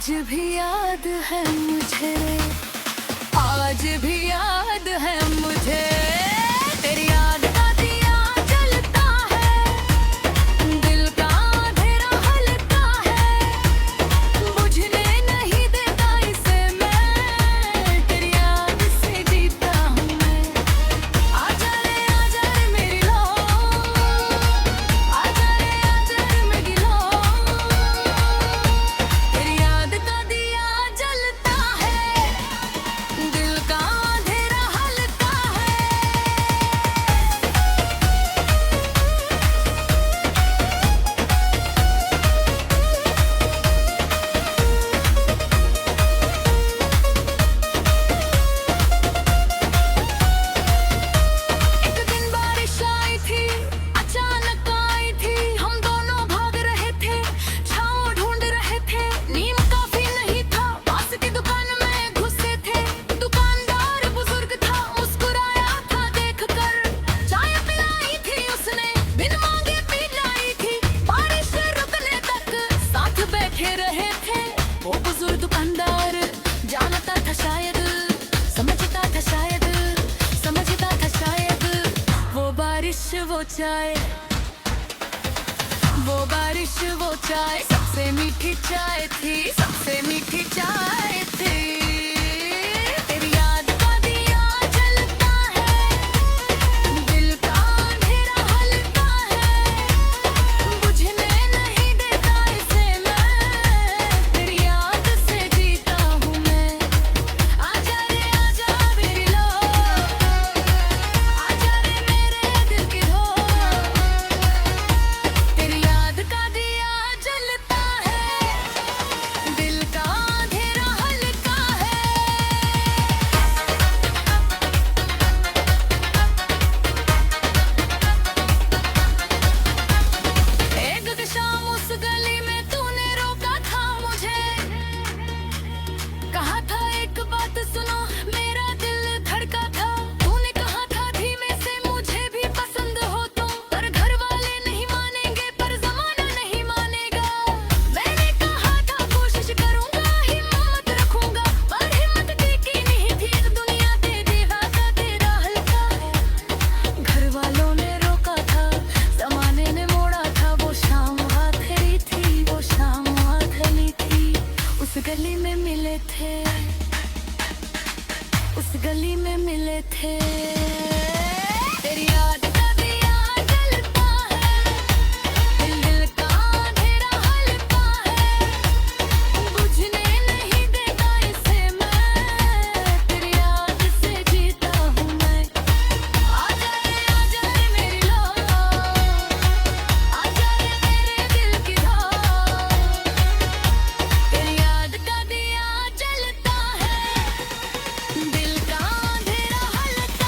आज भी याद है मुझे, आज भी याद है मुझे, तेरी याद का दिया जलता है, दिल का अंधेरा हल्का है, बुझने नहीं देता इसे मैं, तेरी याद से जीता हूँ मैं। आजा रे मेरी लो, आजा रे मेरी लो, तेरी याद का दिया जलता है, दिल का अंधेरा हल्का है। एक दिन बारिश आई थी, अचानक आई थी, हम दोनों भाग रहे थे, छाँव ढूंढ रहे थे, नीम काफी नहीं था, पास की दुकान में घुसे थे, दुकानदार बुजुर्ग था, मुस्कुराया था देखकर, चाय पिलाई थी उसने, बिन मांगे पी लाई थी, बारिश रुकने तक साथ बैठे रहे थे, वो बुजुर्ग दुकानदार जानता था शायद, समझता था शायद, समझता था शायद, वो बारिश वो चाय, वो बारिश वो चाय, सबसे मीठी चाय थी, सबसे मीठी चाय थी। तेरी याद का दिया जलता है, दिल का अंधेरा हल्का है, बुझने नहीं देता इसे मैं, तेरी याद से जीता हूँ मैं। आजा मेरी लो, आजा रे मेरे दिल की रो, तेरी याद का दिया जलता है, दिल का अंधेरा हल्का है। एक शाम उस गली में तूने रोका था मुझे, कहा था एक बात सुनो, मेरा दिल धड़का था, तूने कहा था धीमे से मुझे भी पसंद हो तुम, पर घर वाले नहीं मानेंगे, पर जमाना नहीं मानेगा, मैंने कहा था कोशिश करूंगा, हिम्मत रखूंगा, पर हिम्मत टिकी नहीं थी, दुनिया दे दीवाना तेरा हल्का है, घर वालों ने रोका था, जमाने ने मोड़ा था, वो शाम आखिरी थी, वो शाम आखिरी थी, उस गली में मिले थे, उस गली में मिले थे, तेरी याद का दिया जलता है, दिल का अंधेरा हल्का है, बुझने नहीं देता इसे मैं, तेरी याद से जीता हूँ मैं। आजा रे मेरी लो, आजा रे मेरे दिल की रो, तेरी याद का दिया जलता है, दिल का अंधेरा हल्का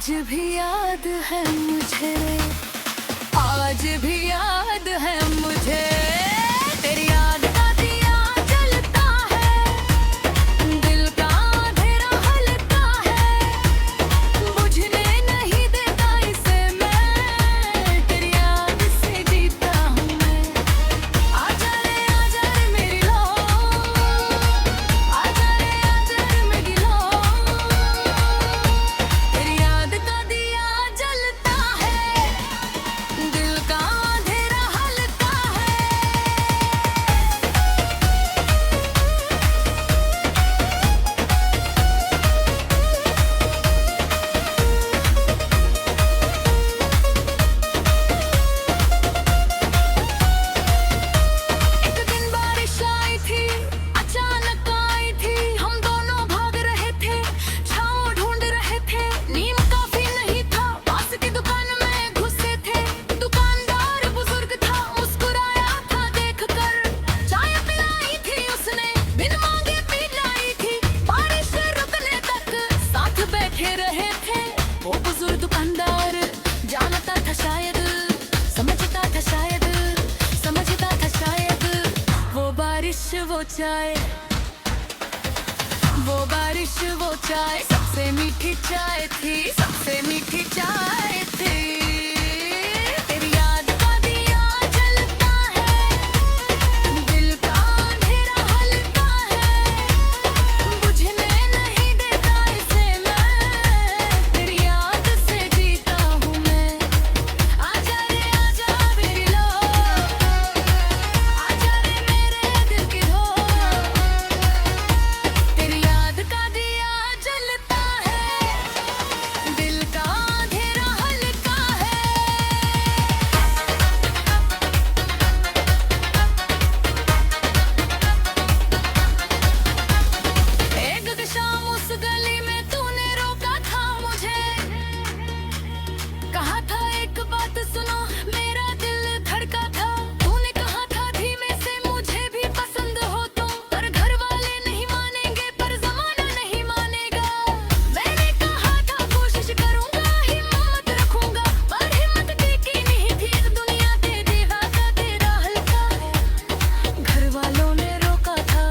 आज भी याद है मुझे, आज भी याद है मुझे, तेरी याद का दिया जलता है, दिल का अंधेरा हलता है, बुझने नहीं देता इसे मैं, तेरी याद से जीता हूँ मैं। आजा रे मेरी लो, आजा रे मेरी लो, तेरी याद का दिया जलता है, दिल का अंधेरा हलता है। एक दिन बारिश आई थी, अचानक आई थी, हम दोनों भाग रहे थे, छाँव ढूंढ रहे थे, नीम काफी नहीं था, पास की दुकान में घुसे थे, दुकानदार बुजुर्ग था, मुस्कुराया था देखकर, चाय पिलाई थी उसने, बिन मांगे पी लाई थी, बारिश रुकने तक साथ बैठे रहे थे, वो बुजुर्ग दुकानदार जानता था शायद, समझता था शायद, समझता था शायद, वो बारिश वो चाय, वो बारिश वो चाय, सबसे मीठी चाय थी, सबसे मीठी चाय थी। तेरी याद का दिया जलता है, दिल का अंधेरा हलता है, बुझने नहीं देता इसे मैं, तेरी याद से जीता हूँ मैं। आजा मेरी लो, आजा रे मेरे दिल की रो, तेरी याद का दिया जलता है, दिल का अंधेरा हलता है। एक शाम उस गली में तूने रोका था मुझे, कहा था एक बात सुनो, मेरा दिल धड़का था, तूने कहा था धीमे से मुझे भी पसंद हो तुम, पर घर वाले नहीं मानेंगे, पर जमाना नहीं मानेगा, मैंने कहा था कोशिश करूंगा, हिम्मत रखूंगा, पर हिम्मत टिकी नहीं थी, इस दुनिया दे दीवाना तेरा हल्का है, घर वालों ने रोका था,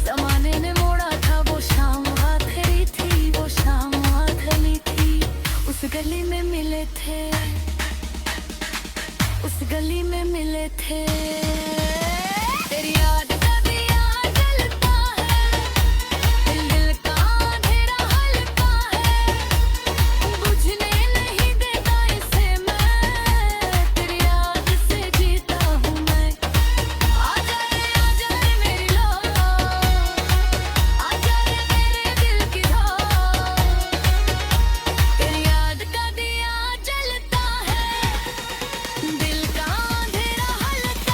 जमाने ने मोड़ा था, वो शाम आखिरी थी, वो शाम आखिरी थी, उस गली में मिले थे, उस गली में मिले थे, तेरी याद का दिया जलता है, दिल का अंधेरा हलता है, बुझने नहीं देता इसे मैं, तेरी याद से जीता हूँ मैं। आजा रे मेरी लो, आजा रे मेरे दिल की रो, तेरी याद का दिया जलता है, दिल का अंधेरा हलता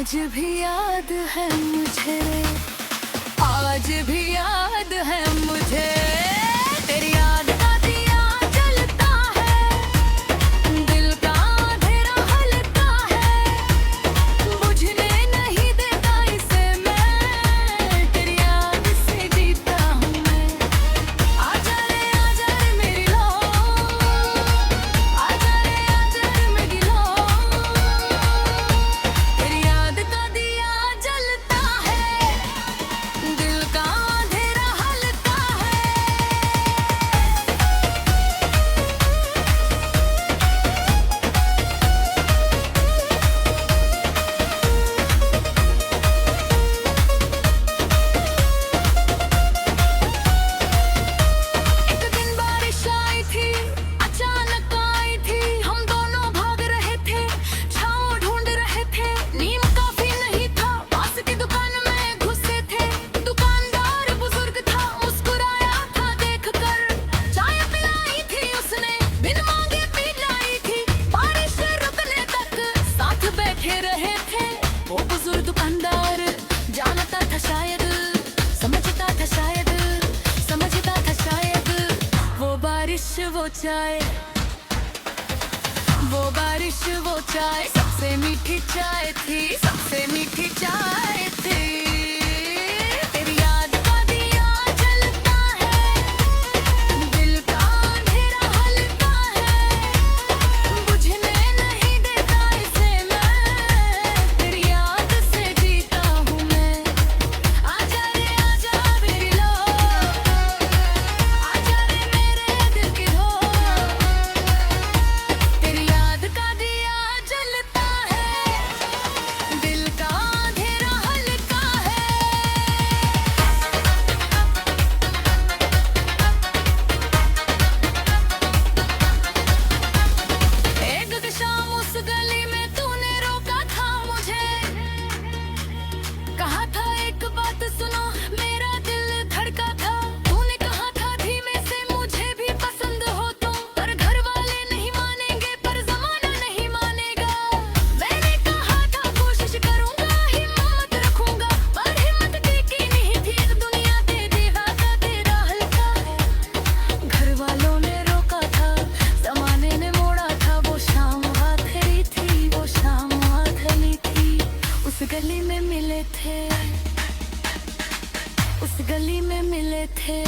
आज भी याद है मुझे, आज भी याद है मुझे, तेरी याद का दिया जलता है, दिल का अंधेरा हल्का है, बुझने नहीं देता इसे मैं, तेरी याद से जीता हूँ मैं। आजा रे मेरी लो, आजा रे मेरी लो, तेरी याद का दिया जलता है, दिल का अंधेरा हल्का है। एक दिन बारिश आई थी, अचानक आई थी, हम दोनों भाग रहे थे, छाँव ढूंढ रहे थे, नीम काफी नहीं था, पास की दुकान में घुसे थे, दुकानदार बुजुर्ग था, मुस्कुराया था देखकर, चाय पिलाई थी उसने, बिन मांगे पी लाई थी, बारिश रुकने तक साथ बैठे रहे थे, वो बुजुर्ग दुकानदार जानता था शायद, समझता था शायद, समझता था शायद, वो बारिश वो चाय, वो बारिश वो चाय, सबसे मीठी चाय थी, सबसे मीठी चाय थी। तेरी याद का दिया जलता है, दिल का अंधेरा हल्का है, बुझने नहीं देता इसे मैं, तेरी याद से जीता हूँ मैं। आजा मेरी लो, आजा रे मेरे दिल की रो, तेरी याद का दिया जलता है, दिल का अंधेरा हल्का है। एक शाम उस गली में तूने रोका था मुझे, कहा था एक बात सुनो, मेरा दिल धड़का था, तूने कहा था धीमे से मुझे भी पसंद हो तुम, पर घर वाले नहीं मानेंगे, पर जमाना नहीं मानेगा, मैंने कहा था कोशिश करूंगा, हिम्मत रखूंगा, पर हिम्मत टिकी नहीं थी, दुनिया दे दीवाना तेरा हल्का है, घर वालों ने रोका था, जमाने ने मोड़ा था, वो शाम आखिरी थी, वो शाम आखिरी थी, उस गली में मिले थे, उस गली में मिले थे।